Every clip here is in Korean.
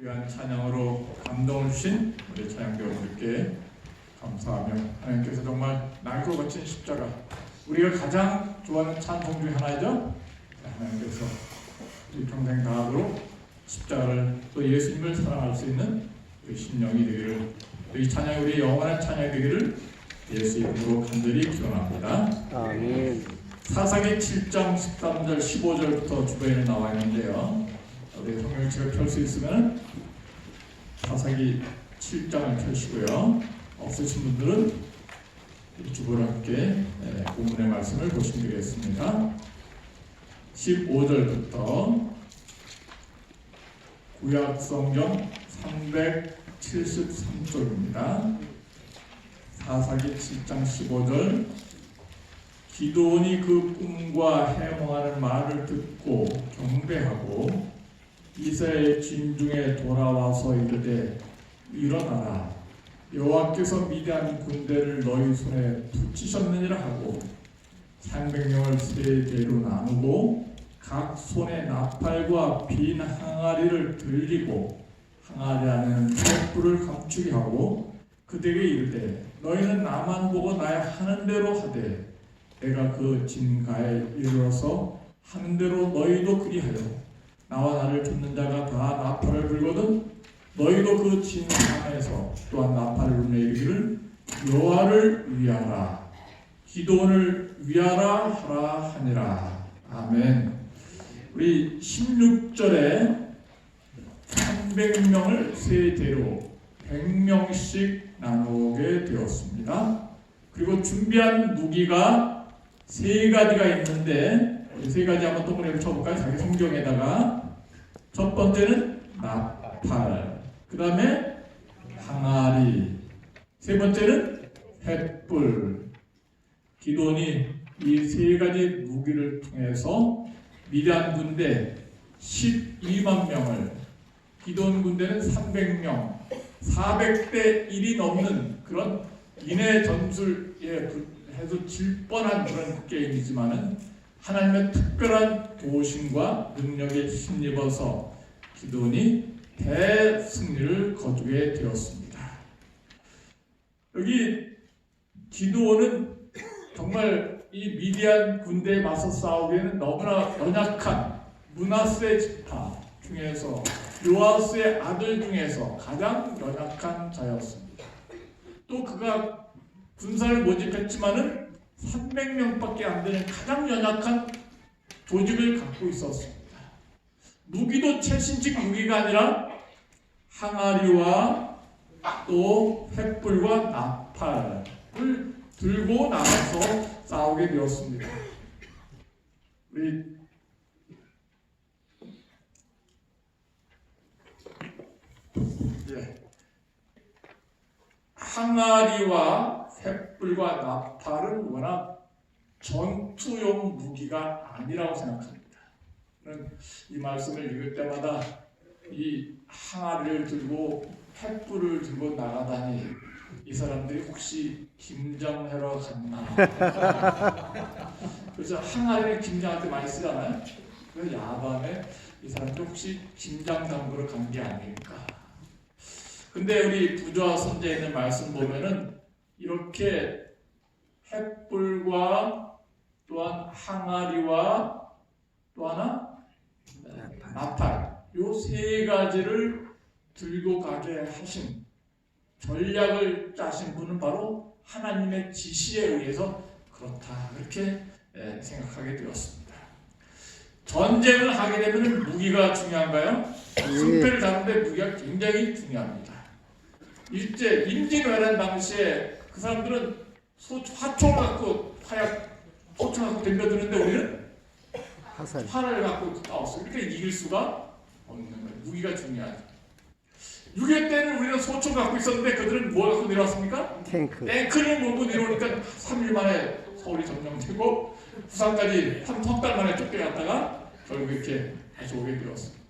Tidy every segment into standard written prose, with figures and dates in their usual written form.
귀한 찬양으로 감동을 주신 우리 찬양배우들께 감사하며 하나님께서 정말 낡고 거친 십자가, 우리가 가장 좋아하는 찬송 중에 하나이죠. 하나님께서 우리 평생 다하도록 십자가를 또 예수님을 사랑할 수 있는 우리 심령이 되기를, 이 찬양이 우리 영원한 찬양이 되기를 예수 이름으로 간절히 기원합니다. 아멘. 사사기 7장 13절 15절부터 주변에 나와 있는데요. 우리 성경책을 펼 수 있으면 사사기 7장을 펼시고요. 없으신 분들은 주보와 함께 본문의 말씀을 보시면 되겠습니다. 15절부터 구약성경 373쪽입니다. 사사기 7장 15절. 기드온이 그 꿈과 해몽하는 말을 듣고 경배하고 이스라엘 진중에 돌아와서 이르되 일어나라, 여호와께서 미디안 군대를 너희 손에 붙이셨느니라 하고 300명을 세 대로 나누고 각 손에 나팔과 빈 항아리를 들리고 항아리 안에는 횃불을 감추게 하고 그들에게 이르되 너희는 나만 보고 나의 하는 대로 하되 내가 그 진가에 이르러서 하는 대로 너희도 그리하여 나와 나를 쫓는 자가 다 나팔을 불거든 너희도 그 진상에서 또한 나팔을 불며 이르기를 여호와를 위하라, 기드온을 위하라 하라 하니라. 아멘. 우리 16절에 300명을 세 대로 100명씩 나누게 되었습니다. 그리고 준비한 무기가 세 가지가 있는데 세 가지 한번 동그라미 쳐볼까요? 자기 성경에다가. 첫 번째는 나팔, 그 다음에 항아리, 세 번째는 횃불. 기드온이 이 세 가지 무기를 통해서 미디안 군대 12만 명을, 기드온 군대는 300명, 400대 1이 넘는 그런 인해 전술에 해서 질 뻔한 그런 게임이지만은 하나님의 특별한 도우심과 능력에 힘입어서 기드온이 대승리를 거두게 되었습니다. 여기 기드온은 정말 이 미디안 군대에 맞서 싸우기에는 너무나 연약한 므낫세 지파 중에서, 요아스의 아들 중에서 가장 연약한 자였습니다. 또 그가 군사를 모집했지만은 300명밖에 안 되는 가장 연약한 조직을 갖고 있었습니다. 무기도 최신식 무기가 아니라 항아리와 또 횃불과 나팔을 들고 나가서 싸우게 되었습니다. 우리 항아리와 횃불과 나팔은 워낙 전투용 무기가 아니라고 생각합니다. 이 말씀을 읽을 때마다 이 항아리를 들고 횃불을 들고 나가다니 이 사람들이 혹시 김장하러 갔나? 그래서 항아리를 김장할 때 많이 쓰잖아요. 그래서 야밤에 이 사람들 혹시 김장 담그러 간 게 아닐까? 근데 우리 부조와 선제에 있는 말씀 보면은 이렇게 횃불과 또한 항아리와 또 하나 나팔, 요 세 가지를 들고 가게 하신, 전략을 짜신 분은 바로 하나님의 지시에 의해서 그렇다, 이렇게 생각하게 되었습니다. 전쟁을 하게 되면 무기가 중요한가요? 승패를 잡는데 무기가 굉장히 중요합니다. 일제 임진왜란 당시에 그 사람들은 화총을 갖고 소총을 갖고 덤벼드는데 우리는 활을 갖고 싸웠어요. 그러니까 이길 수가 없는 거예요. 무기가 중요하죠. 6.25 때는 우리는 소총 갖고 있었는데 그들은 뭘 갖고 내려왔습니까? 탱크를 몰고 내려오니까 3일 만에 서울이 점령되고 부산까지 3달 만에 쫓겨갔다가 결국 이렇게 다시 오게 되었습니다.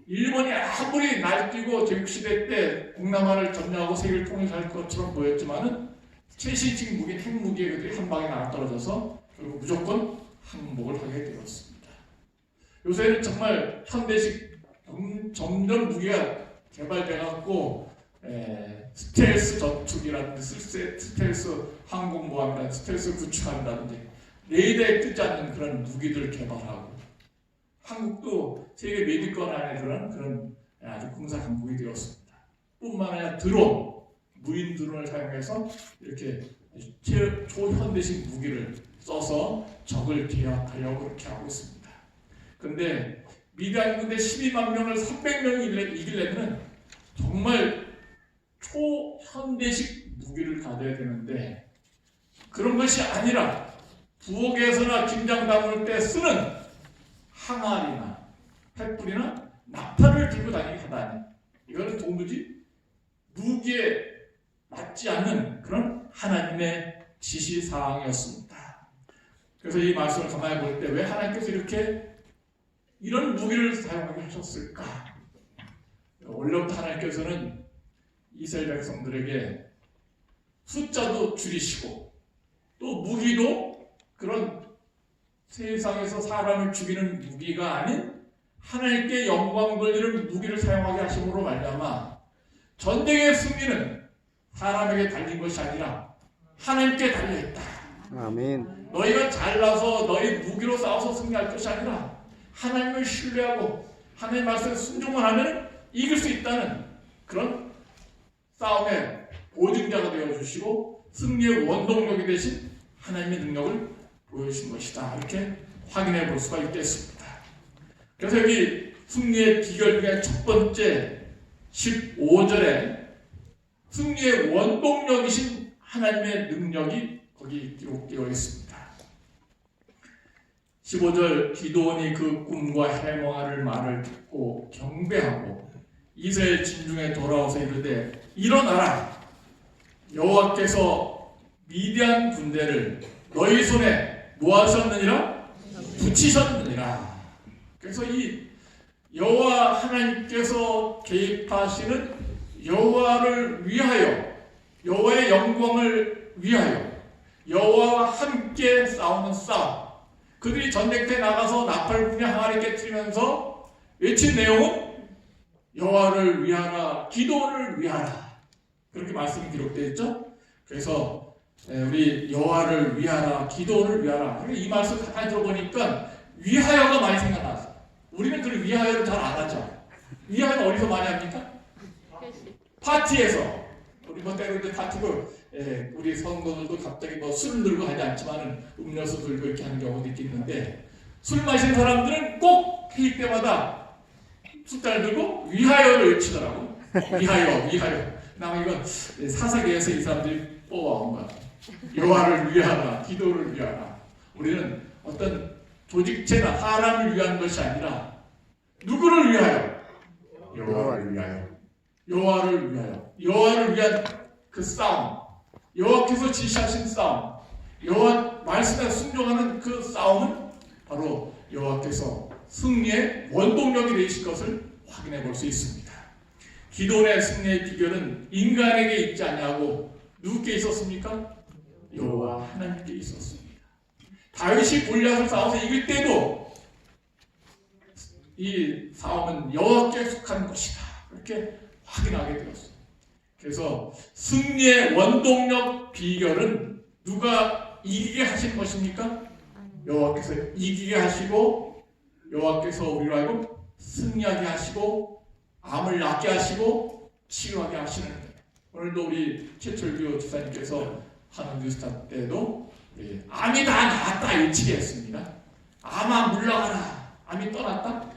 일본이 아무리 날뛰고 제국시대 때 동남아를 점령하고 세계를 통일할 것처럼 보였지만은 최신식 무기, 핵무기에 그들이 한 방에 나가떨어져서 결국 무조건 항복을 하게 되었습니다. 요새는 정말 현대식 점점 무기가 개발돼 갖고 스텔스 전투기라든지 스텔스 항공모함이라든지 스텔스 구축한다든지 레이더에 뜨지 않는 그런 무기들을 개발하고, 한국도 세계 몇 위권 안에 들어간 그런 아주 군사 강국이 되었습니다. 뿐만 아니라 드론, 무인 드론을 사용해서 이렇게 초현대식 무기를 써서 적을 제압하려고 그렇게 하고 있습니다. 그런데 미디안 군대 12만 명을 300명이 이기려면 정말 초현대식 무기를 가져야 되는데, 그런 것이 아니라 부엌에서나 김장 담을 때 쓰는 항아리나 횃불이나 나팔을 들고 다니게 하다니, 이거는 도무지 무기에 맞지 않는 그런 하나님의 지시사항이었습니다. 그래서 이 말씀을 가만히 볼 때 왜 하나님께서 이런 무기를 사용하게 하셨을까? 원래부터 하나님께서는 이스라엘 백성들에게 숫자도 줄이시고 또 무기도 그런 세상에서 사람을 죽이는 무기가 아닌 하나님께 영광 돌리는 무기를 사용하게 하심으로 말미암아 전쟁의 승리는 사람에게 달린 것이 아니라 하나님께 달려있다. 아멘. 너희가 잘나서 너희 무기로 싸워서 승리할 것이 아니라 하나님을 신뢰하고 하나님 말씀에 순종만 하면 이길 수 있다는 그런 싸움의 보증자가 되어주시고 승리의 원동력이 되신 하나님의 능력을 보여주신 것이다. 이렇게 확인해 볼 수가 있겠습니다. 그래서 여기 승리의 비결 중에 첫 번째 15절에 승리의 원동력이신 하나님의 능력이 거기 기록되어 있습니다. 15절 기드온이 그 꿈과 해몽할 말을 듣고 경배하고 이스라엘 진중에 돌아와서 이르되 일어나라, 여호와께서 미디안 군대를 너희 손에 뭐하셨느니라? 붙이셨느니라. 그래서 이 여호와 하나님께서 개입하시는 여호와를 위하여, 여호와의 영광을 위하여 여호와와 함께 싸우는 싸움, 그들이 전쟁터에 나가서 나팔불이나 항아리 깨트리면서 외친 내용은 여호와를 위하라, 기도를 위하라, 그렇게 말씀이 기록되어 있죠. 그래서 우리 여호와를 위하라, 기도를 위하라, 이 말씀 가만히 들어보니까 위하여가 많이 생각나서 우리는 그 위하여를 잘 안 하죠. 위하여는 어디서 많이 합니까? 파티에서. 우리 뭐 때로는 파티고 우리 성도들도 갑자기 뭐 술을 들고 하지 않지만 음료수 들고 이렇게 하는 경우도 있겠는데, 술 마시는 사람들은 꼭 회의 때마다 숫자를 들고 위하여를 외치더라고. 위하여, 위하여. 나 이건 사사기에서 이 사람들이 뽑아온 거야. 여호와를 위하라, 기도를 위하라. 우리는 어떤 조직체나 사람을 위한 것이 아니라 누구를 위하여? 여호와를 위하여. 여호와를 위하여. 여호와를 위한 그 싸움, 여호와께서 지시하신 싸움, 여호와 말씀에 순종하는 그 싸움은 바로 여호와께서 승리의 원동력이 되실 것을 확인해 볼 수 있습니다. 기도의 승리의 비결은 인간에게 있지 아니하고 누구께 있었습니까? 여호와 하나님께 있었습니다. 다윗이 골리앗을 싸워서 이길 때도 이 싸움은 여호와께 속한 것이다, 그렇게 확인하게 되었습니다. 그래서 승리의 원동력 비결은 누가 이기게 하신 것입니까? 여호와께서 이기게 하시고 여호와께서 우리로 하여금 승리하게 하시고 암을 낫게 하시고 치유하게 하시는 거예요. 오늘도 우리 최철규 지사님께서 하는 뉴스타 때도 암이 다 나았다 예치했습니다. 암아 물러가라, 암이 떠났다,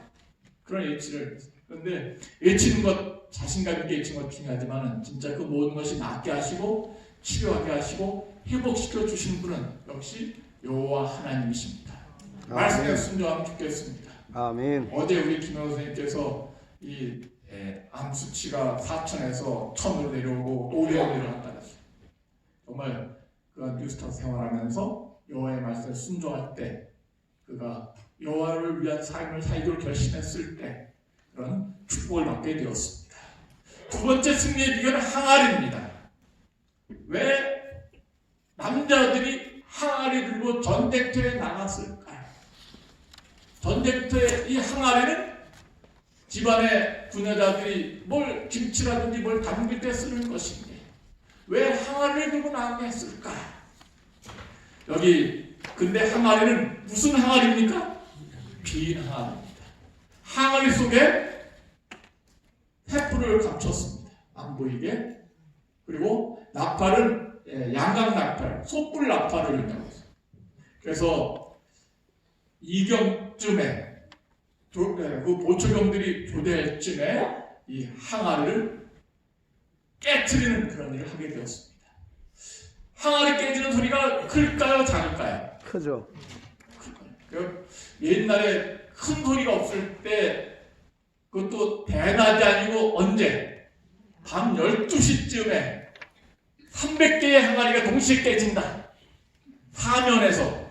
그런 예치를. 그런데 예치는 것, 자신감 있게 예치는 것 중요하지만 진짜 그 모든 것이 낫게 하시고 치료하게 하시고 회복시켜 주시는 분은 역시 여호와 하나님이십니다. 말씀에 순종하면 좋겠습니다. 아멘. 어제 우리 김영호 선생님께서 이 암 수치가 4천에서 1000으로 내려오고 500으로 내려갔다 그랬어요. 정말 그가 뉴스타 생활하면서 여호와의 말씀에 순종할 때, 그가 여호와를 위한 삶을 살기로 결심했을 때 그런 축복을 받게 되었습니다. 두 번째 승리의 비결은 항아리입니다. 왜 남자들이 항아리 들고 전쟁터에 나갔을까요? 전쟁터의 이 항아리는 집안의 부녀자들이 뭘 김치라든지 뭘 담글 때 쓰는 것인데 왜 항아리를 들고 나오게 했을까? 여기 근데 항아리는 무슨 항아리입니까? 빈 항아리입니다. 항아리 속에 횃불을 감췄습니다. 안 보이게. 그리고 나팔은 양각 나팔, 솥불 나팔을 넣는다고 했어요. 그래서 이경쯤에 그 보초경들이 교대할 쯤에 이 항아리를 깨트리는 그런 일을 하게 되었습니다. 항아리 깨지는 소리가 클까요, 작을까요? 크죠. 그 옛날에 큰 소리가 없을 때 그것도 대낮이 아니고 언제? 밤 12시쯤에 300개의 항아리가 동시에 깨진다. 사면에서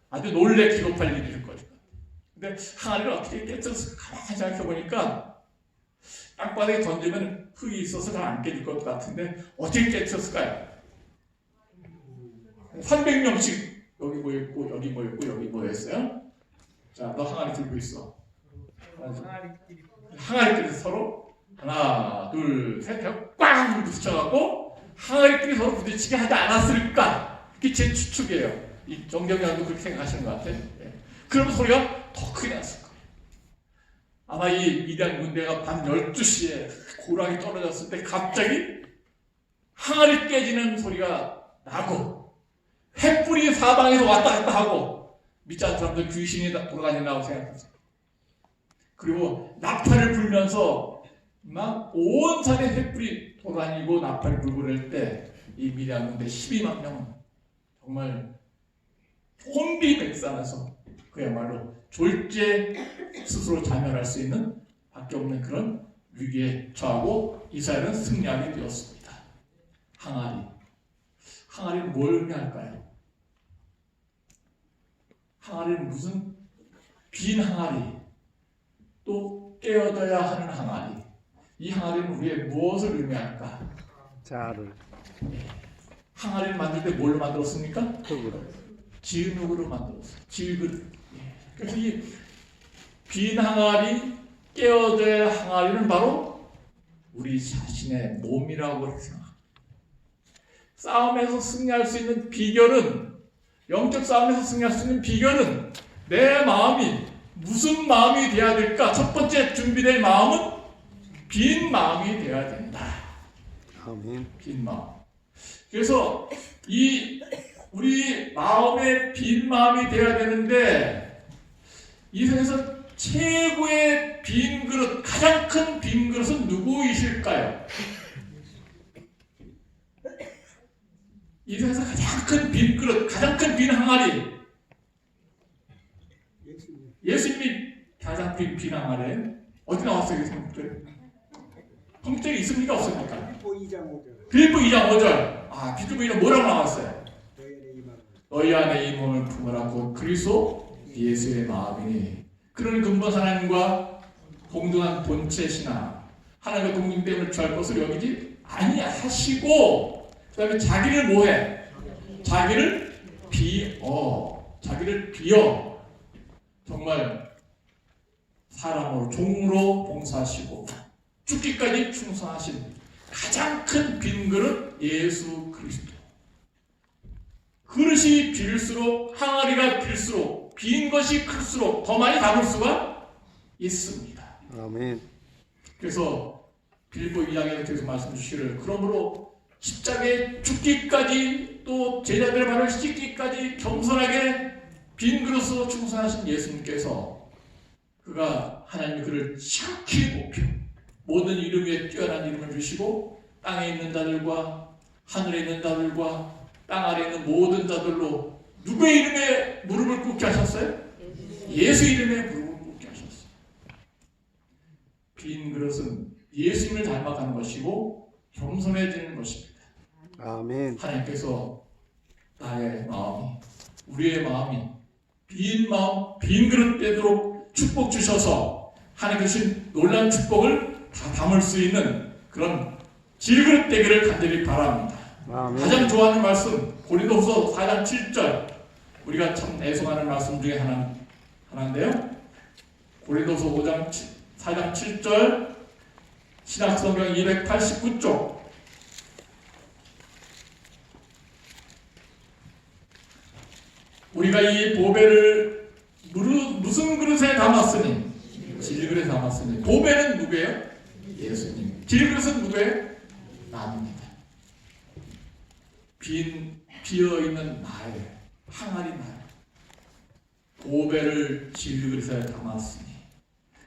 아주 놀래 기록할 일일 거죠. 근데 항아리를 어떻게 깨졌을까 가만히 생각해보니까 땅바닥에 던지면 흙이 있어서 잘 안 깨질 것 같은데 어떻게 깨졌을까요? 300명씩 여기 모였고 여기 모였고 여기 모였어요. 자, 너 항아리 들고 있어. 항아리끼리 서로 하나 둘 셋 하고 꽝 부딪혀갖고 항아리끼리 서로 부딪히게 하지 않았을까? 그게 제 추측이에요. 이 정경량도 그렇게 생각하시는 것 같아요. 예. 그러면 소리가 더 크게 났을 거예요. 아마 이 미디안 군대가 밤 12시에 고랑이 떨어졌을 때 갑자기 항아리 깨지는 소리가 나고 횃불이 사방에서 왔다 갔다 하고 믿지 않는 사람들 귀신이 돌아다닌다고 생각했어요. 그리고 나팔을 불면서 막 온 산에 횃불이 돌아다니고 나팔을 불고 그럴 때 이 미디안 군대 12만 명은 정말 혼비백산해서 그야말로 졸지에 스스로 자멸할 수 있는 밖에 없는 그런 위기에 처하고 이스라엘은 승리하게 되었습니다. 항아리. 항아리는 뭘 의미할까요? 항아리는 무슨 빈 항아리, 또 깨어져야 하는 항아리. 이 항아리는 우리의 무엇을 의미할까? 자를. 항아리를 만들 때 뭘로 만들었습니까? 흙으로. 지은흙으로 만들었어요. 질그릇. 그래서 이 빈 항아리, 깨어져야 항아리는 바로 우리 자신의 몸이라고 생각합니다. 싸움에서 승리할 수 있는 비결은, 영적 싸움에서 승리할 수 있는 비결은 내 마음이 무슨 마음이 되어야 될까? 첫 번째 준비될 마음은 빈 마음이 되어야 된다. 아멘. 빈 마음. 그래서 우리 마음에 빈 마음이 되어야 되는데 이 세상에서 최고의 빈 그릇, 가장 큰 빈 그릇은 누구이실까요? 이 세상에서 가장 큰 빈 그릇, 가장 큰 빈 항아리. 예수님이 가장 빈 항아리. 어디 나왔어요? 이 성경에? 성경에 있습니까? 없습니까? 빌립보 2장 5절. 아, 빌립보 2장 뭐라고 나왔어요? 너희 안에 이 몸을 품으라 곧 그리스도 예수의 마음이니. 그런 근본 하나님과 공동한 본체 신앙, 하나님과 동등됨을 취할 것을 여기지 아니하시고, 그 다음에 자기를 뭐해? 자기를 비어 정말 사람으로 종으로 봉사하시고 죽기까지 충성하신 가장 큰 빈 그릇 예수 그리스도. 그릇이 빌수록, 항아리가 빌수록, 빈 것이 클수록 더 많이 담을 수가 있습니다. 아멘. 그래서 빌립보 2장에 계속 말씀 주시기를, 그러므로 십자가에 죽기까지 또 제자들의 발을 씻기까지 겸손하게 빈 그릇으로 충성하신 예수님께서, 그가 하나님이 그를 지극히 높여 모든 이름 위에 뛰어난 이름을 주시고 땅에 있는 자들과 하늘에 있는 자들과 땅 아래에 있는 모든 자들로 누구의 이름에 무릎을 꿇게 하셨어요? 예수 이름에 무릎을 꿇게 하셨어요. 빈 그릇은 예수님을 닮아가는 것이고 겸손해지는 것입니다. 아멘. 하나님께서 나의 마음이, 우리의 마음이 빈 마음, 빈 그릇 되도록 축복 주셔서 하나님 주신 놀라운 축복을 다 담을 수 있는 그런 질그릇 되기를 간절히 바랍니다. 아멘. 가장 좋아하는 말씀 고린도후서 4장 7절, 우리가 참 애송하는 말씀 중에 하나인데요. 고린도서 4장 4장 7절 신약성경 289쪽 우리가 이 보배를 무슨 그릇에 담았으니 질그릇에 담았으니 보배는 누구예요? 예수님. 질그릇은 누구예요? 나입니다. 비어있는 나예요. 항아리 나예요. 보배를 질그릇에 담았으니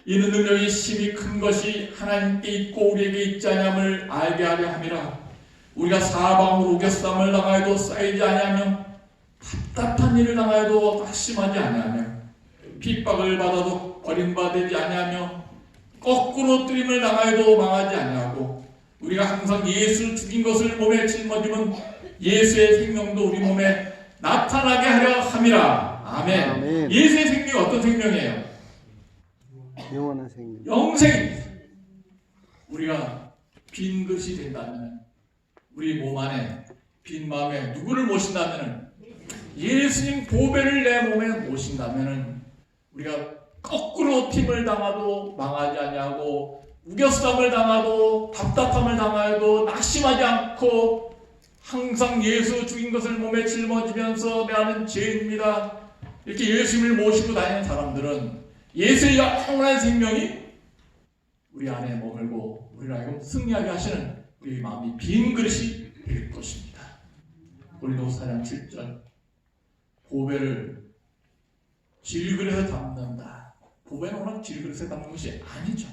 이는 능력이 심히 큰 것이 하나님께 있고 우리에게 있지 아니함을 알게 하려 함이라. 우리가 사방으로 우겨쌈을 당하여도 쌓이지 아니하며 답답한 일을 당하여도 낙심하지 아니하며 핍박을 받아도 버림받지 아니하며 거꾸로 뜨림을 당하여도 망하지 아니하고 우리가 항상 예수 죽인 것을 몸에 짊어지면 예수의 생명도 우리 몸에 나타나게 하려 함이라. 아멘. 아멘. 예수의 생명이 어떤 생명이에요? 영원한 생명. 영생입니다. 우리가 빈 그릇이 된다면 우리 몸 안에 빈 마음에 누구를 모신다면 예수님 보배를 내 몸에 모신다면 우리가 거꾸로 팀을 당하도 망하지 아니하고 우겨쌈을 당하도 답답함을 당하여도 낙심하지 않고 항상 예수 죽인 것을 몸에 짊어지면서 나는 죄인입니다. 이렇게 예수님을 모시고 다니는 사람들은 예수의 영원한 생명이 우리 안에 머물고 우리를 하여금 승리하게 하시는 우리 마음이 빈 그릇이 될 것입니다. 고린도서 4장 7절 보배를 질그릇에 담는다. 보배는 워낙 질그릇에 담는 것이 아니죠.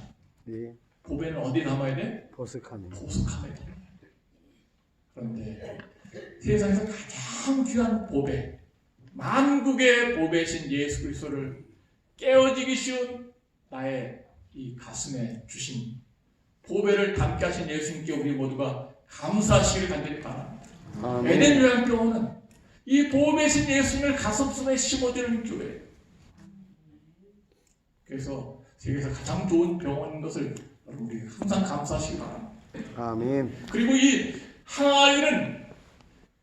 네. 보배는 어디 담아야 돼? 보석함이. 보석함에 담아야 돼. 그런데 세상에서 가장 귀한 보배, 만국의 보배신 예수 그리스도를 깨어지기 쉬운 나의 이 가슴에 주신 보배를 담게 하신 예수님께 우리 모두가 감사하시길 간절히 바랍니다. 에덴 요양교회는 이 보배신 예수님을 가슴속에 심어주는 교회예요. 그래서 세계에서 가장 좋은 병원인 것을 여러분들이 항상 감사하시기 바랍니다. 아멘. 그리고 이 항아리는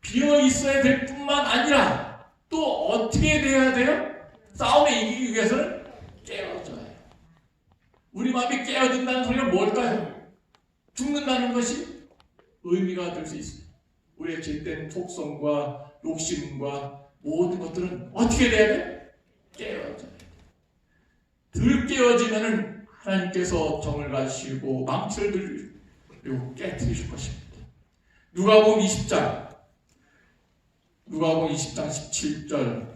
비어 있어야 될 뿐만 아니라 또 어떻게 돼야 돼요? 싸움에 이기기 위해서는 깨어져야 해요. 우리 마음이 깨어진다는 소리가 뭘까요? 죽는다는 것이 의미가 될 수 있습니다. 우리의 죄된 속성과 욕심과 모든 것들은 어떻게 돼야 돼? 깨어져야 돼. 덜 깨어지면은 하나님께서 정을 가시고 망치를 들고 그리고 깨뜨리실 것입니다. 누가복음 20장 17절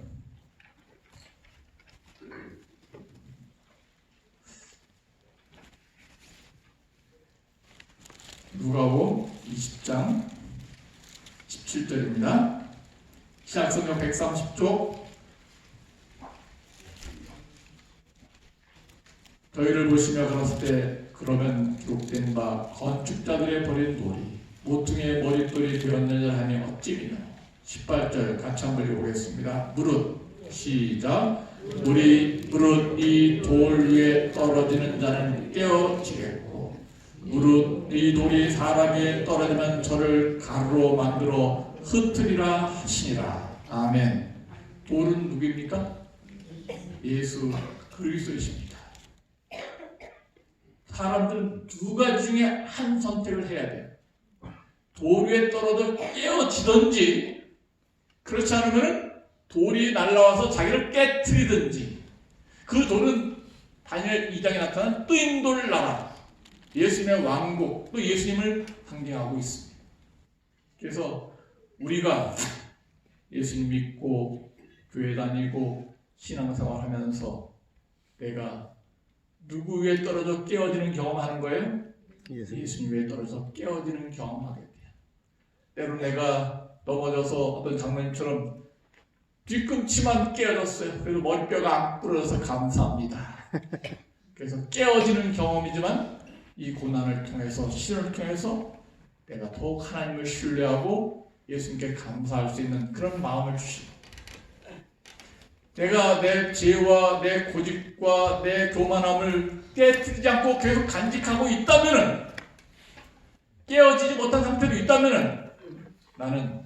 누가복음 20장 17절입니다. 신약성경 130쪽 저희를 보시며 가라사대 때 그러면 기록된 바 건축자들의 버린 돌이 모퉁이의 머릿돌이 되었느냐 하니 어찌미냐. 18절 같이 한번 읽어보겠습니다. 무릇 시작. 무릇 이 돌 위에 떨어지는 자는 깨어지겠고 무릇 이 돌이 사람 위에 떨어지면 저를 가루로 만들어 흩으리라 하시니라. 아멘. 돌은 누구입니까? 예수 그리스도이십니다. 사람들은 두 가지 중에 한 선택을 해야 돼요. 돌 위에 떨어져 깨어지든지 그렇지 않으면 돌이 날아와서 자기를 깨트리든지. 그 돌은 다니엘 2장에 나타난 뜨인돌 나라, 예수님의 왕국, 또 예수님을 상징하고 있습니다. 그래서 우리가 예수님 믿고 교회 다니고 신앙생활하면서 내가 누구 위에 떨어져 깨어지는 경험하는 거예요? 예수님 위에 떨어져 깨어지는 경험하게 돼요. 때로 내가 넘어져서 어떤 장로님처럼 뒤꿈치만 깨어졌어요. 그래서 머리뼈가 안 부러져서 감사합니다. 그래서 깨어지는 경험이지만 이 고난을 통해서, 시련을 통해서 내가 더욱 하나님을 신뢰하고 예수님께 감사할 수 있는 그런 마음을 주시고, 내가 내 죄와 내 고집과 내 교만함을 깨뜨리지 않고 계속 간직하고 있다면은, 깨어지지 못한 상태로 있다면은, 나는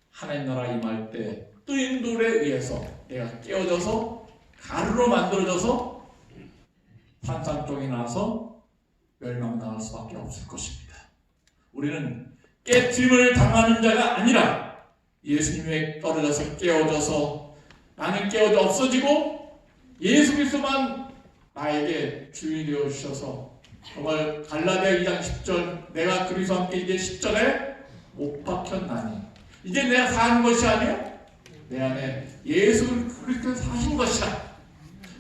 하나님 나라 임할 때 뜨인 돌에 의해서 내가 깨어져서 가루로 만들어져서 산산쪽에 나서 멸망당할 수밖에 없을 것입니다. 우리는 깨트림을 당하는 자가 아니라 예수님에 떨어져서 깨어져서 나는 깨어져 없어지고 예수 그리스도만 나에게 주인이 되어 주셔서 정말 갈라디아 2장 10절 내가 그리스도와 함께 이제 10절에 못 박혔나니 이제 내가 사는 것이 아니요 내 안에 예수 그리스도가 사신 것이라.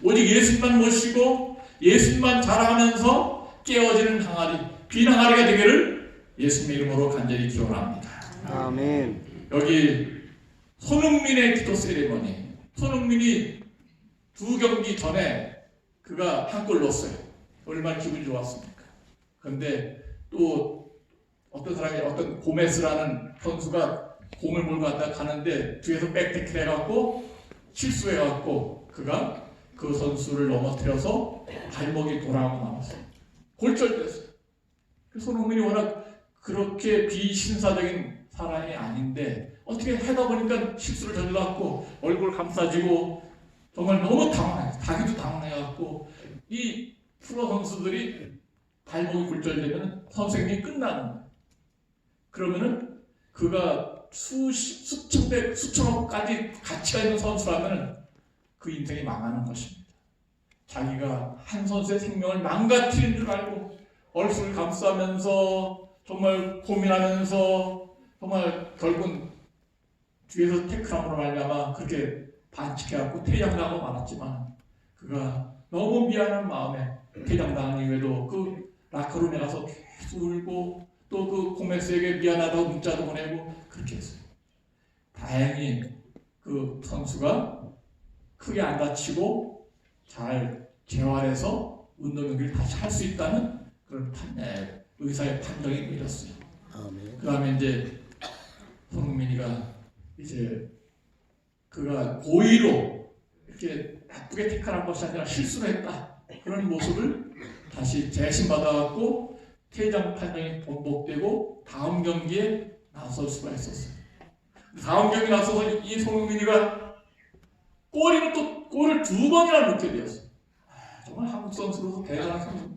오직 예수님만 모시고 예수님만 자랑하면서 깨어지는 항아리 빈항아리가 되기를 예수님의 이름으로 간절히 기원합니다. 아멘. 여기 손흥민의 기도 세리머니, 손흥민이 2경기 전에 그가 한 골 넣었어요. 얼마나 기분이 좋았습니까? 그런데 또 어떤 고메스라는 선수가 공을 몰고 갔다 가는데 뒤에서 백태클 해갖고 실수해갖고 그가 그 선수를 넘어뜨려서 발목이 돌아가고 말았어요. 골절됐어요. 손흥민이 워낙 그렇게 비신사적인 사람이 아닌데 어떻게 하다 보니까 실수를 저질러갖고 얼굴 감싸지고 정말 너무 당황해요. 자기도 당황해갖고 이 프로 선수들이 발목이 골절되면 선생님이 끝나는 거예요. 그러면은 그가 수천억까지 가치가 있는 선수라면 그 인생이 망하는 것입니다. 자기가 한 선수의 생명을 망가뜨린 줄 알고 얼굴을 감싸면서 정말 고민하면서 정말 결국은 뒤에서 태클함으로 말미암아 그렇게 반칙해갖고 퇴장당하고 말았지만 그가 너무 미안한 마음에 퇴장당한 이후에도 그 라커룸에 가서 계속 울고 또 그 고메스에게 미안하다고 문자도 보내고 그렇게 했어요. 다행히 그 선수가 크게 안 다치고 잘 재활해서 운동 경기를 다시 할 수 있다는 그런 의사의 판정이 내렸어요. 그 다음에 이제 손흥민이가 이제 그가 고의로 이렇게 나쁘게 태클한 것이 아니라 실수를 했다. 그런 모습을 다시 재심받아갖고 퇴장 판정이 번복되고 다음 경기에 나설 수가 있었어요. 다음 경기 나서서 이 손흥민이가 골을 2번이나 넣게 되었어요. 정말 한국 선수로서 대단한 선수.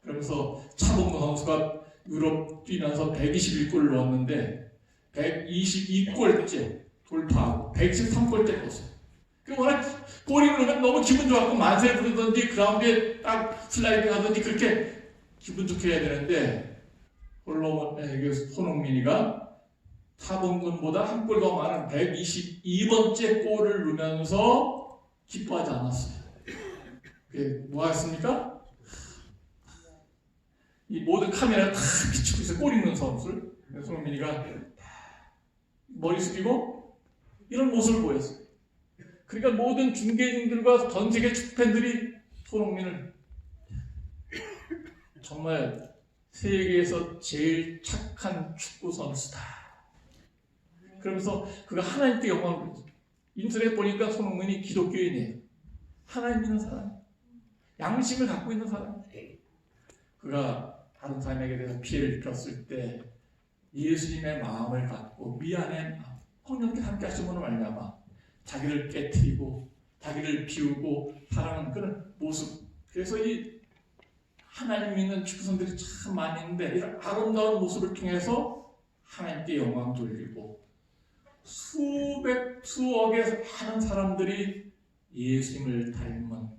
그러면서 차범근 선수가 유럽 뛰면서 121골을 넣었는데 122골째 돌파하고 113골째 넣었어요. 워낙 골을 넣으면 너무 기분 좋았고 만세 부르든지 그라운드에 딱 슬라이딩 하든지 그렇게 기분 좋게 해야 되는데 손흥민이가 차범근보다 한 골 더 많은 122번째 골을 넣으면서 기뻐하지 않았어요. 그게 뭐 했습니까? 이 모든 카메라가 다 비추고 있어요. 골 있는 선수를. 손흥민이가 머리 숙이고 이런 모습을 보였어요. 그러니까 모든 중계진들과 전 세계 축구팬들이 손흥민을 정말 세계에서 제일 착한 축구 선수다. 그러면서 그가 하나님께 영광을 부르죠. 인터넷 보니까 손흥민이 기독교인이에요. 하나님 믿는 사람, 양심을 갖고 있는 사람. 그가 다른 사람에게 대해서 피해를 입혔을 때 예수님의 마음을 갖고 미안해 성령께 함께 하심으로 말미암아 자기를 깨트리고 자기를 비우고 사랑하는 그런 모습. 그래서 이 하나님 믿는 축구선들이 참 많이 있는데 이런 아름다운 모습을 통해서 하나님께 영광 돌리고 수억의 많은 사람들이 예수님을 닮은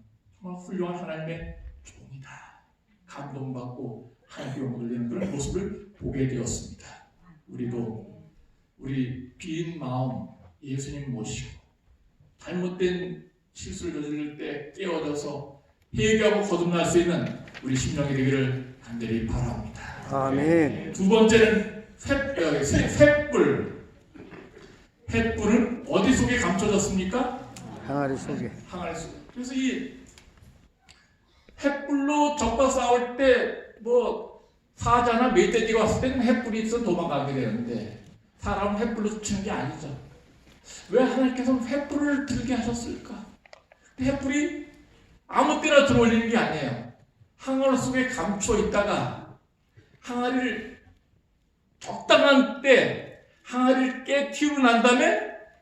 정말 훌륭한 하나님의 종이다. 감동받고 하나님께 영광 돌리는 그런 모습을 보게 되었습니다. 우리도 우리 빈 마음 예수님 모시고 잘못된 실수를 저지를 때 깨어져서 회개하고 거듭날 수 있는 우리 심령이 되기를 간절히 바랍니다. 아멘. 두 번째는 횃불. 횃불은 어디 속에 감춰졌습니까? 항아리 속에. 항아리 속에. 그래서 이 횃불로 적과 싸울 때 뭐 사자나 멧돼지가 왔을 때는 횃불이 있어 도망가게 되는데 사람은 횃불로 치는 게 아니죠. 왜 하나님께서 횃불을 들게 하셨을까? 횃불이 아무 때나 들어올리는 게 아니에요. 항아리 속에 감춰 있다가 항아리를 적당한 때 항아리를 깨트리고 난 다음에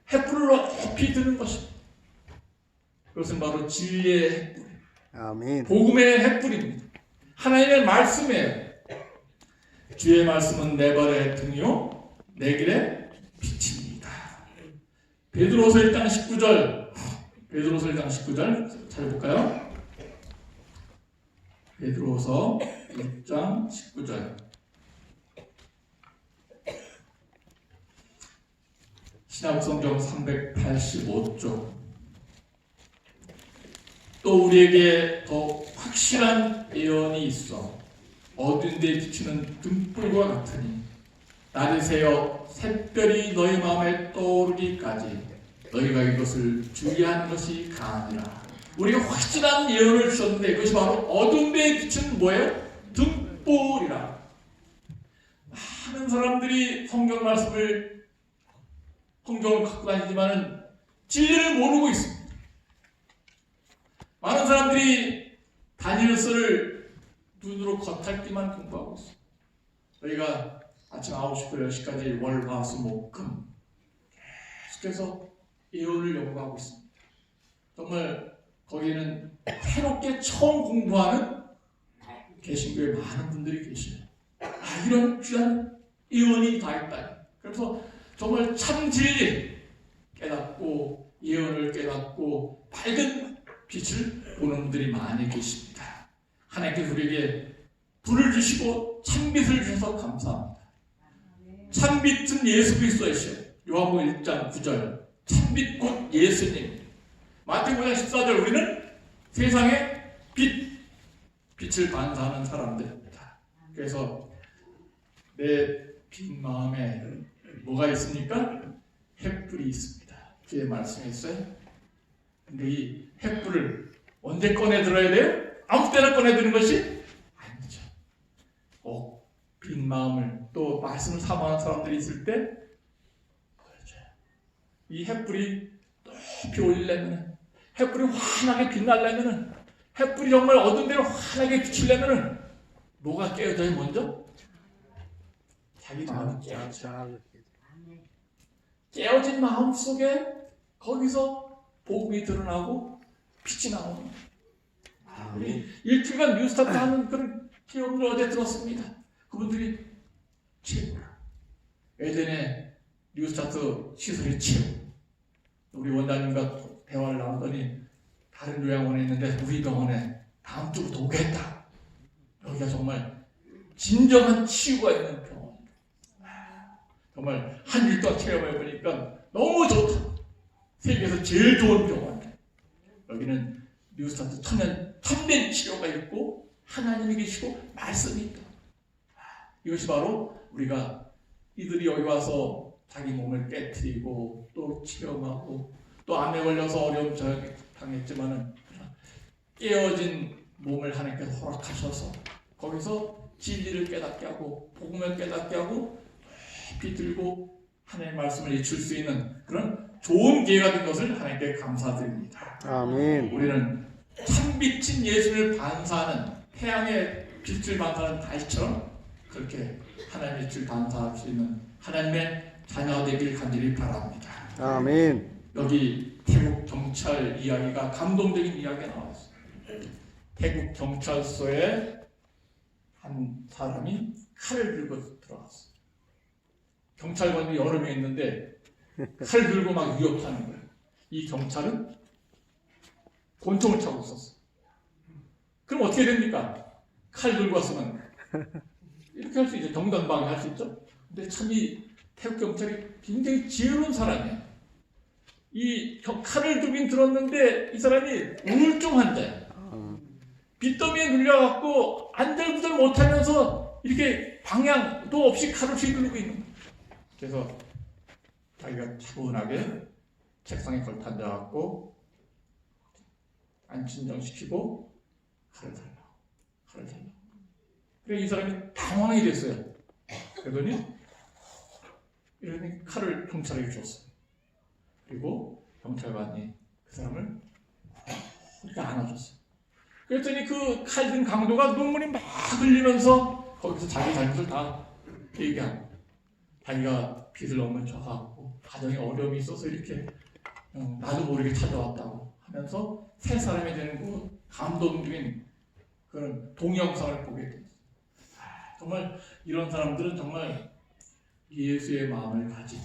횃불을 높이 드는 것입니다. 그것은 바로 진리의 횃불. 아멘. 복음의 횃불입니다. 하나님의 말씀이에요. 주의 말씀은 내 발의 등이요 내 길의 빛입니다. 베드로서 1장 19절 베드로서 1장 19절 찾아볼까요? 베드로서 1장 19절 신약성경 385쪽 또 우리에게 더 확실한 예언이 있어 어두운 데 비추는 등불과 같으니 날이 새어 샛별이 너희 마음에 떠오르기까지 너희가 이것을 주의하는 것이 가하니라. 우리가 확실한 예언을 주셨는데 그것이 바로 어두운 데에 비추는 뭐예요? 등불이라. 많은 사람들이 성경 말씀을 성경을 갖고 다니지만은 진리를 모르고 있습니다. 많은 사람들이 다니엘서를 눈으로 겉핥기만 공부하고 있어요. 저희가 아침 9시부터 10시까지 월, 화, 수, 목, 금 계속해서 예언을 연구하고 있습니다. 정말 거기는 새롭게 처음 공부하는 개신교에 많은 분들이 계시네요. 이런 귀한 예언이 다 있다. 그래서 정말 참 진리 깨닫고 예언을 깨닫고 밝은 빛을 보는 분들이 많이 계십니다. 하나님께서 우리에게 불을 주시고 찬빛을 주셔서 감사합니다. 찬빛은 예수 그리스도이시오. 요한복음 1장 9절 찬빛 곧 예수님. 마태복음 14절 우리는 세상의 빛을 반사하는 사람들입니다. 그래서 내 빈 마음에 뭐가 있습니까? 횃불이 있습니다. 주의 말씀이 있어요. 근데 이 횃불을 언제 꺼내 들어야 돼요? 아무 때나 꺼내 드는 것이 아니죠. 빈 마음을 또 말씀을 사모하는 사람들이 있을 때 보여줘요. 이 횃불이 높이 올리려면, 횃불이 환하게 빛나려면, 횃불이 정말 어두운 데를 환하게 비추려면 뭐가 깨어져요? 먼저? 자기 마음이 깨어져요. 깨어진 마음 속에 거기서 복음이 드러나고 빛이 나오는 거예요. 우리 일주일간 뉴스타트 하는 그런 기업을 어제 들었습니다. 그분들이 최고라. 예전에 뉴스타트 시설이 최고. 우리 원장님과 대화를 나누더니 다른 요양원에 있는데 우리 병원에 다음 주부터 오겠다. 여기가 정말 진정한 치유가 있는 병원입니다. 정말 한 일 동안 체험해 보니까 너무 좋다. 세계에서 제일 좋은 병원. 여기는 뉴스타트 천년 치료가 있고 하나님이 계시고 말씀이 있다. 이것이 바로 우리가 이들이 여기 와서 자기 몸을 깨트리고 또 체험하고 또 암에 걸려서 어려움 당했지만은 깨어진 몸을 하나님께서 허락하셔서 거기서 진리를 깨닫게 하고 복음을 깨닫게 하고 깊이 들고 하나님의 말씀을 잊힐 수 있는 그런 좋은 기회가 된 것을 하나님께 감사드립니다. 아멘. 우리는 참빛인 예수를 반사하는 태양의 빛을 반사하는 달처럼 그렇게 하나님의 빛을 반사할 수 있는 하나님의 자녀가 되길 간절히 바랍니다. 아멘. 여기 태국 경찰 이야기가 감동적인 이야기가 나왔어요. 태국 경찰서에 한 사람이 칼을 들고 들어갔어요. 경찰관이 여러 명 있는데 칼 들고 막 위협하는 거예요. 이 경찰은 권총을 차고 있었어요. 그럼 어떻게 됩니까? 칼 들고 왔으면 이렇게 할 수 있죠. 정당방위 할 수 있죠. 근데 참 이 태국 경찰이 굉장히 지혜로운 사람이에요. 이 칼을 들긴 들었는데 이 사람이 우울증 환자예요. 빚더미에 눌려갖고 안절부절 못하면서 이렇게 방향도 없이 칼을 휘두르고 있는 거예요. 그래서 자기가 차분하게 책상에 걸터 앉아갖고 안진정시키고 칼을 달라고. 그래서 이 사람이 당황이 됐어요. 그러더니 이러니 칼을 경찰에게 줬어요. 그리고 경찰관이 그 사람을 이렇게 안아줬어요. 그랬더니 그 칼 든 강도가 눈물이 막 흘리면서 거기서 자기 잘못을 다 얘기하고 자기가 빚을 너무 져갖고 가정에 어려움이 있어서 이렇게 나도 모르게 찾아왔다고 하면서 새 사람이 되는 그 감동적인 그런 동영상을 보게 됐어요. 정말 이런 사람들은 정말 예수의 마음을 가진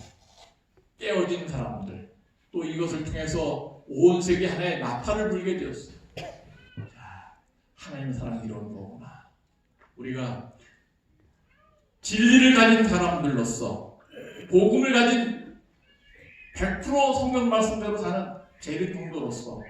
깨어진 사람들, 또 이것을 통해서 온 세계 하나의 나팔을 불게 되었어요. 자, 하나님의 사랑이 이런 거구나. 우리가 진리를 가진 사람들로서 복음을 가진 100% 성경 말씀대로 사는 재림 통도로서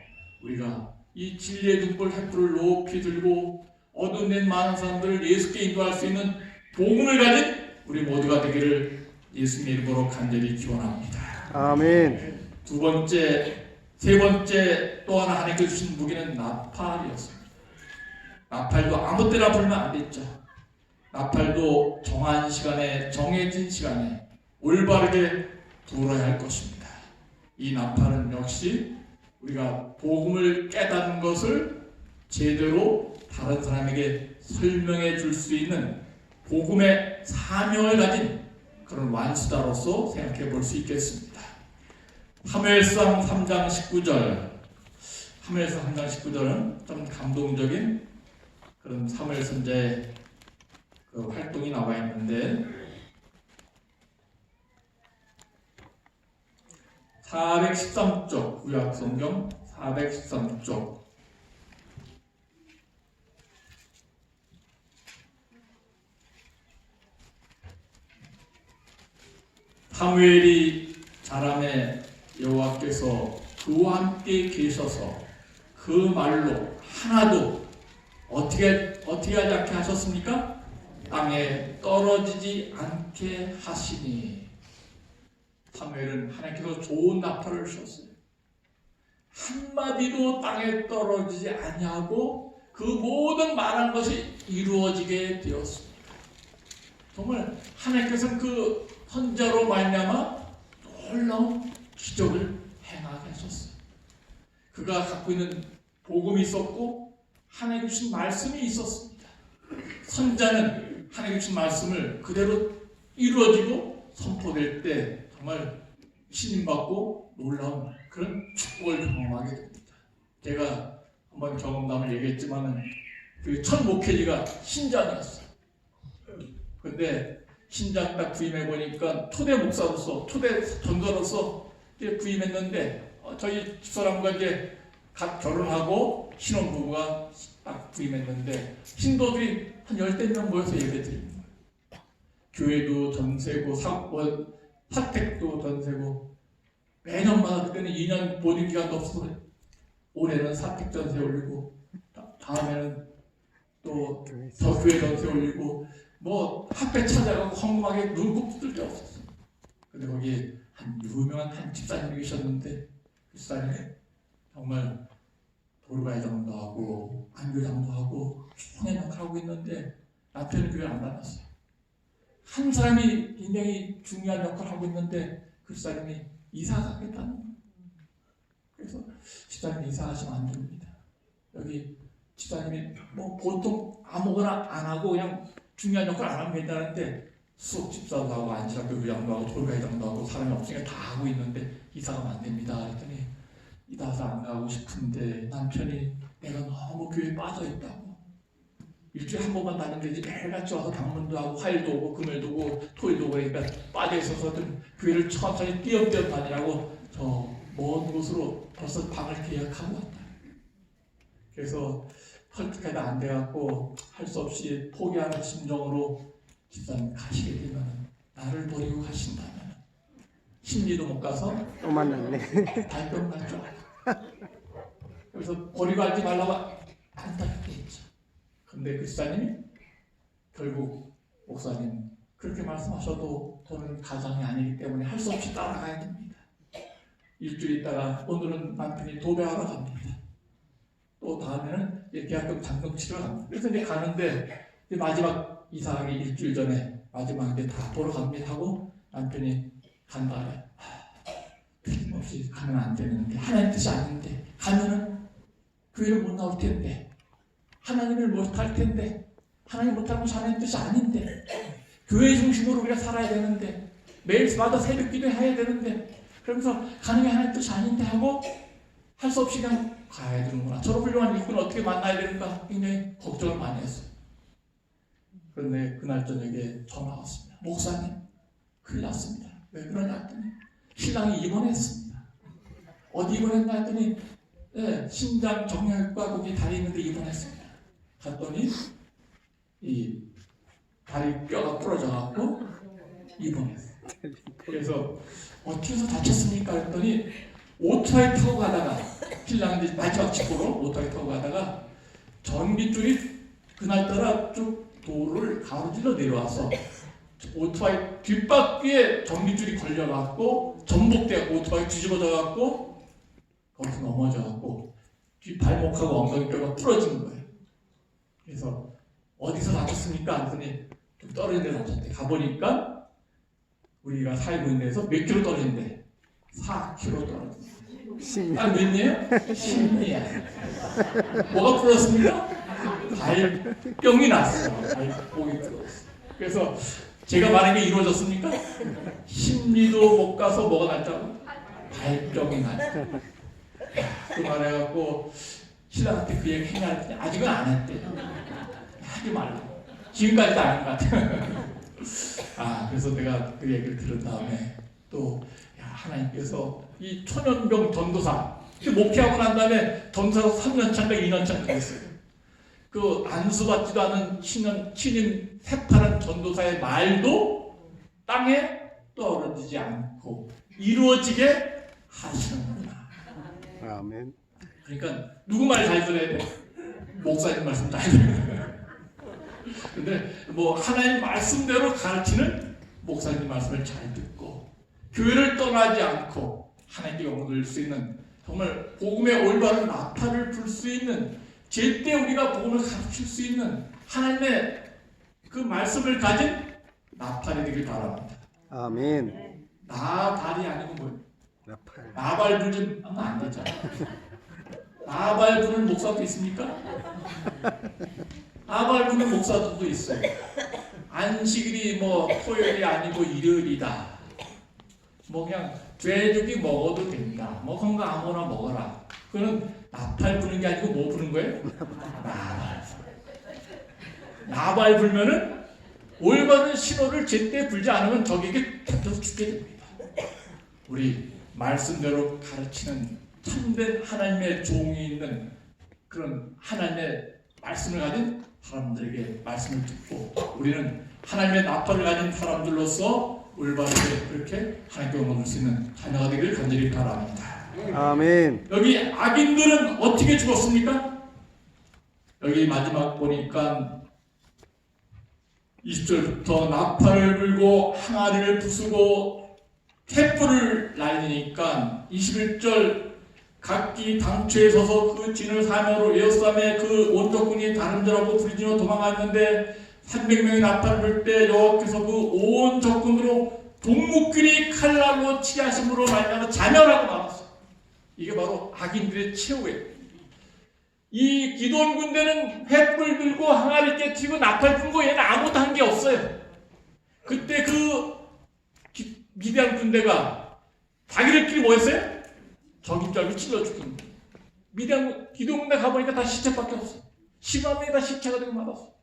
우리가 이 진리의 등불 횃불을 높이 들고 어두운 데 많은 사람들을 예수께 인도할 수 있는 복음을 가진 우리 모두가 되기를 예수님의 이름으로 간절히 기원합니다. 아멘. 두 번째, 세 번째 또 하나 하나님께 주신 무기는 나팔이었습니다. 나팔도 아무 때나 불면 안 됐죠. 나팔도 정한 시간에, 정해진 시간에 올바르게 불어야 할 것입니다. 이 나팔은 역시 우리가 복음을 깨닫는 것을 제대로 다른 사람에게 설명해 줄 수 있는 복음의 사명을 가진 그런 완수자로서 생각해 볼 수 있겠습니다. 사무엘상 3장 19절, 사무엘상 3장 19절은 좀 감동적인 그런 사무엘 선지자의 그 활동이 나와 있는데 413쪽 구약 성경 413쪽 사무엘이 자라매 여호와께서 그와 함께 계셔서 그 말로 하나도 어떻게 하지 않게 하셨습니까? 땅에 떨어지지 않게 하시니. 사무엘은 하나님께서 좋은 나팔을 주셨어요. 한마디도 땅에 떨어지지 아니하고 그 모든 말한 것이 이루어지게 되었습니다. 정말 하나님께서는 그 선자로 말미암아 놀라운 기적을 행하게 하셨어요. 그가 갖고 있는 복음이 있었고 하나님 주신 말씀이 있었습니다. 선자는 하나님 주신 말씀을 그대로 이루어지고 선포될 때 정말 신임받고 놀라운 그런 축복을 경험하게 됩니다. 제가 한번 경험담을 얘기했지만은 그 첫 목회지가 신장이었어요. 근데 신장 딱 부임해 보니까 초대 목사로서, 초대 전도로서 부임했는데 저희 집사람과 이제 갓 결혼하고 신혼부부가 딱 부임했는데 신도들이 한 10명 모여서 예배 드리는 거예요. 교회도 전세고 사택도 전세고 매년마다 그때는 2년 보증 기간도 없어서 올해는 사택 전세 올리고 다음에는 또 더 교회 전세 올리고 뭐 학배 찾아가고 황금하게 눈곱 뜰 데 없었어요. 근데 거기 한 유명한 한 집사님이 계셨는데 그 집사님이 정말 돌과회장도 하고 안교장도 하고 총회 역할하고 있는데 남편은 교회를 안 다녔어요. 한 사람이 굉장히 중요한 역할을 하고 있는데 그 집사님이 이사 가겠다는 거예요. 그래서 집사님이 이사하시면 안 됩니다. 여기 집사님이 뭐 보통 아무거나 안 하고 그냥 중요한 역할 안 하면 된다는데 수석 집사도 하고 안지학교 교장도 하고 돌과회장도 하고 사람이 없으니까 다 하고 있는데 이사 가면 안 됩니다. 그랬더니 이사서 안 가고 싶은데 남편이 내가 너무 교회에 빠져있다고 일주일에 한 번만 다니면 되지 매일같이 와서 방문도 하고 화요일도 오고 금요일도 오고 토요일도 오고 그러니까 빠져있어서 교회를 천천히 띄엄띄엄 다니라고 저 먼 곳으로 벌써 방을 계약하고 왔다. 그래서 설득해도 안 돼갖고 할 수 없이 포기하는 심정으로 집사님 가시게 되면 나를 버리고 가신다면 심리도 못 가서 또 만났네. 발병 날 줄 알아. 그래서 버리고 가지 말라고 안타깝게 했죠. 근데 그 집사님이 결국 목사님 그렇게 말씀하셔도 저는 가장이 아니기 때문에 할 수 없이 따라가야 됩니다. 일주일 있다가 오늘은 남편이 도배하러 갑니다. 또 다음에는 계약금 잔금 치러 갑니다. 그래서 이제 가는데 이제 마지막 이사하기 일주일 전에 마지막 이제 다 보러 갑니다 하고 남편이 간다. 틀림없이 가면 안 되는데 하나님 뜻이 아닌데 가면은 교회를 못 나올 텐데 하나님을 못 할 텐데 하나님 못하는 것이 하나님 뜻이 아닌데 교회 중심으로 우리가 살아야 되는데 매일마다 새벽 기도 해야 되는데 그러면서 가는 게 하나님 뜻이 아닌데 하고 할 수 없이 그냥 가야 되는구나. 저런 훌륭한 일꾼을 어떻게 만나야 되는가 굉장히 걱정을 많이 했어요. 그런데 그날 저녁에 전화가 왔습니다. 목사님, 큰일 났습니다. 왜 그러냐 했더니 신랑이 입원했습니다. 어디 입원했나 했더니 심장 정형외과 거기 다리 있는데 입원했습니다. 갔더니 이 다리 뼈가 부러져갖고 입원했어요. 그래서 어떻게 해서 다쳤습니까? 했더니 오토바이 타고 가다가 신랑이 마지막 직보로 오토바이 타고 가다가 전기줄이 그날따라 쭉 도로를 가로질러 내려와서 오토바이 뒷바퀴에 전기줄이 걸려갖고 전복돼 오토바이 뒤집어져갖고 거기서 넘어져갖고 뒷발목하고 엉덩이뼈가 부러진 거예요. 그래서 어디서 다쳤습니까? 했더니 좀 떨어진 데 다쳤대. 가보니까 우리가 살고 있는 데서 몇 킬로 떨어진대. 4km 떨어진대. 아, 몇이에요? 10이야. 뭐가 부러졌습니까? 발병이 났어요. 발목이 부러졌어요. 그래서 제가 말한 게 이루어졌습니까? 심리도 못 가서 뭐가 났다고? 발병이 났다. 그 말해갖고 신랑한테 그 얘기 했냐 했더니 아직은 안 했대요. 하지 말라고. 지금까지도 안 한 것 같아요. 그래서 내가 그 얘기를 들은 다음에 또 하나님께서 이 초년병 전도사 목회하고 난 다음에 전도사로 3년차인가 2년차인가 됐어요. 그 안수받지도 않은 신임 새파란 전도사의 말도 땅에 떨어지지 않고 이루어지게 하시는구나. 아멘. 그러니까 누구 말 잘 들어야 돼? 목사님 말씀 잘 들어야 돼. 근데 뭐 하나님 말씀대로 가르치는 목사님 말씀을 잘 듣고 교회를 떠나지 않고 하나님께 영광 돌릴 수 있는 정말 복음의 올바른 나팔을 불 수 있는 제때 우리가 복음을 가르칠 수 있는 하나님의 그 말씀을 가진 나팔이 되길 바랍니다. 아멘. 나발이 아니고 뭐예요? 나팔. 나발 불면 안 되잖아. 나발 부는 목사도 있습니까? 나발 부는 목사들도 있어요. 안식일이 뭐 토요일이 아니고 일요일이다. 뭐 그냥 돼지고기 먹어도 된다. 뭐 그런 거 아무나 먹어라. 그거는 나팔 부는 게 아니고 뭐 부는 거예요? 나발. 나발 불면은 올바른 신호를 제때 불지 않으면 적에게 잡혀서 죽게 됩니다. 우리 말씀대로 가르치는 참된 하나님의 종이 있는 그런 하나님의 말씀을 가진 사람들에게 말씀을 듣고 우리는 하나님의 나팔을 가진 사람들로서 올바르게 그렇게 하나님께 영광을 줄 수 있는 자녀가 되기를 간절히 바랍니다. 아멘. 여기 악인들은 어떻게 죽었습니까? 여기 마지막 보니까 20절부터 나팔을 불고 항아리를 부수고 횃불을 날리니까 21절 각기 당초에 서서 그 진을 사면으로 예루살렘의 그 온 적군이 다른 데로부터 부르짖어 도망갔는데 300명이 나팔을 불 때 여호와께서 그 온 적군으로 동묵끼리 칼날로 치게 하심으로 말미암아 자멸하고 말았어. 이게 바로 악인들의 최후예요. 이 기드온 군대는 횃불 들고 항아리 깨트리고 나팔 불고 얘는 아무것도 한 게 없어요. 그때 그 미디안 군대가 자기들끼리 뭐 했어요? 적인 줄 알고 찔러 죽인 거예요. 미디안 기드온 군대 가보니까 다 시체밖에 없어. 10만 명이 다 시체가 되고 말았어.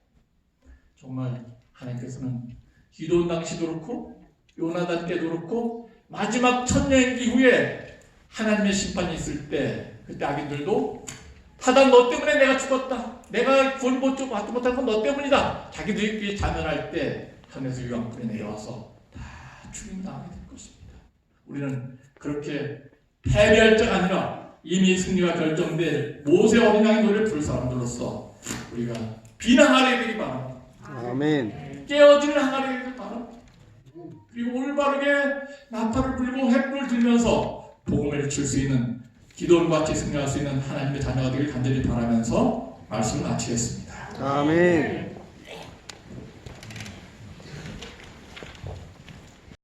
정말 하나님께서는 기드온 당시도 그렇고 요나단 때도 그렇고 마지막 천년기 후에 하나님의 심판이 있을 때 그때 악인들도 하단 너 때문에 내가 죽었다. 내가 구원 받지 못한 건 너 때문이다. 자기들끼리 자멸할 때 하늘에서 유황불이 내려와서 다 죽임당하게 될 것입니다. 우리는 그렇게 패배할 자가 아니라 이미 승리가 결정된 모세 어린 양의 노래를 부를 사람들로서 우리가 비난하게 되기 바랍니다. 아멘. 깨어지는 항아리 되길 바랍니다. 그리고 올바르게 나팔을 불고 횃불을 들면서 복음을 줄 수 있는 기도원과 같이 승리할 수 있는 하나님의 자녀가 되길 간절히 바라면서 말씀을 마치겠습니다. 아멘.